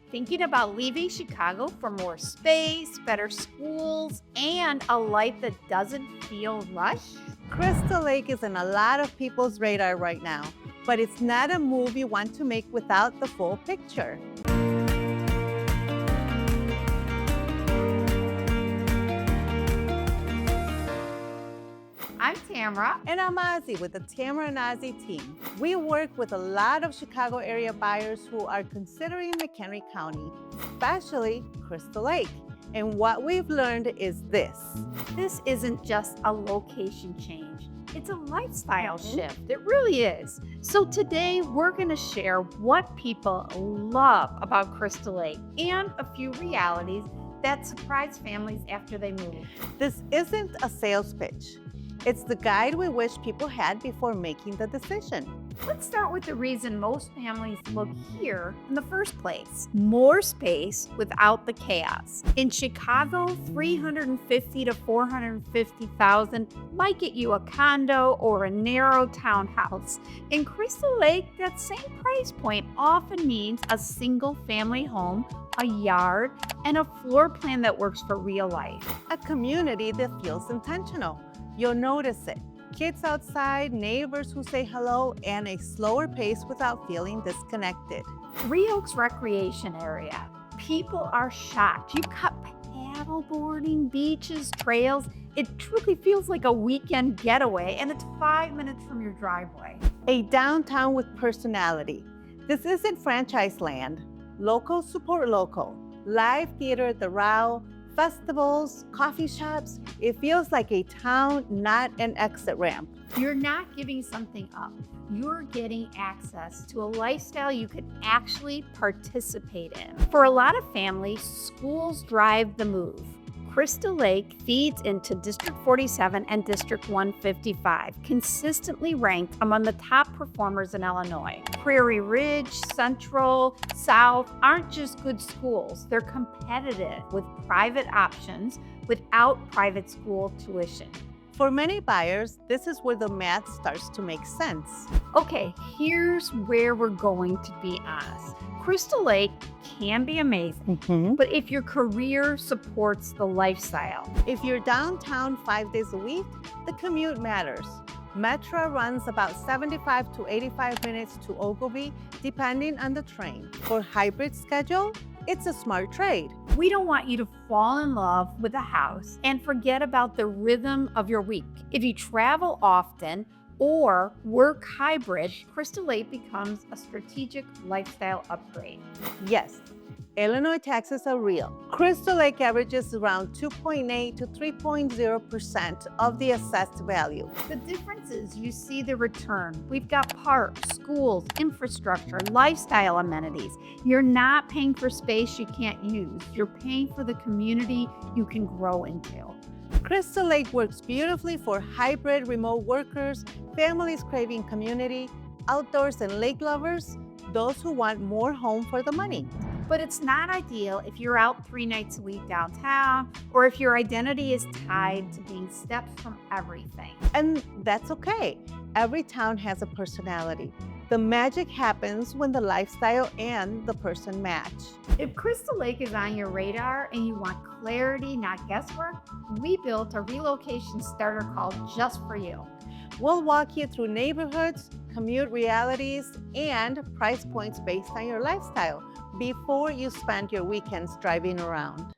Thinking about leaving Chicago for more space, better schools, and a life that doesn't feel rushed? Crystal Lake is on a lot of people's radar right now, but it's not a move you want to make without the full picture. I'm Tamara. And I'm Ozzie with the Tamara and Ozzie team. We work with a lot of Chicago area buyers who are considering McHenry County, especially Crystal Lake. And what we've learned is this. This isn't just a location change, it's a lifestyle shift. It really is. So today we're going to share what people love about Crystal Lake and a few realities that surprise families after they move. This isn't a sales pitch. It's the guide we wish people had before making the decision. Let's start with the reason most families look here in the first place. More space without the chaos. In Chicago, 350 to 450,000 might get you a condo or a narrow townhouse. In Crystal Lake, that same price point often means a single family home, a yard, and a floor plan that works for real life. A community that feels intentional. You'll notice it. Kids outside, neighbors who say hello, and a slower pace without feeling disconnected. Three Oaks Recreation Area. People are shocked. You've got paddleboarding, beaches, trails. It truly feels like a weekend getaway, and it's 5 minutes from your driveway. A downtown with personality. This isn't franchise land. Locals support local. Live theater at the Row, festivals, coffee shops. It feels like a town, not an exit ramp. You're not giving something up. You're getting access to a lifestyle you could actually participate in. For a lot of families, schools drive the move. Crystal Lake feeds into District 47 and District 155, consistently ranked among the top performers in Illinois. Prairie Ridge, Central, South aren't just good schools, they're competitive with private options without private school tuition. For many buyers, this is where the math starts to make sense. Okay, here's where we're going to be honest. Crystal Lake can be amazing, but if your career supports the lifestyle. If you're downtown 5 days a week, the commute matters. Metro runs about 75 to 85 minutes to Ogilvie, depending on the train. For hybrid schedule, it's a smart trade. We don't want you to fall in love with a house and forget about the rhythm of your week. If you travel often or work hybrid, Crystal Lake becomes a strategic lifestyle upgrade. Yes, Illinois taxes are real. Crystal Lake averages around 2.8 to 3.0% of the assessed value. The difference is you see the return. We've got parks, schools, infrastructure, lifestyle amenities. You're not paying for space you can't use. You're paying for the community you can grow into. Crystal Lake works beautifully for hybrid remote workers, families craving community, outdoors and lake lovers, those who want more home for the money. But it's not ideal if you're out 3 nights a week downtown, or if your identity is tied to being steps from everything. And that's okay. Every town has a personality. The magic happens when the lifestyle and the person match. If Crystal Lake is on your radar and you want clarity, not guesswork, we built a relocation starter call just for you. We'll walk you through neighborhoods, commute realities, and price points based on your lifestyle before you spend your weekends driving around.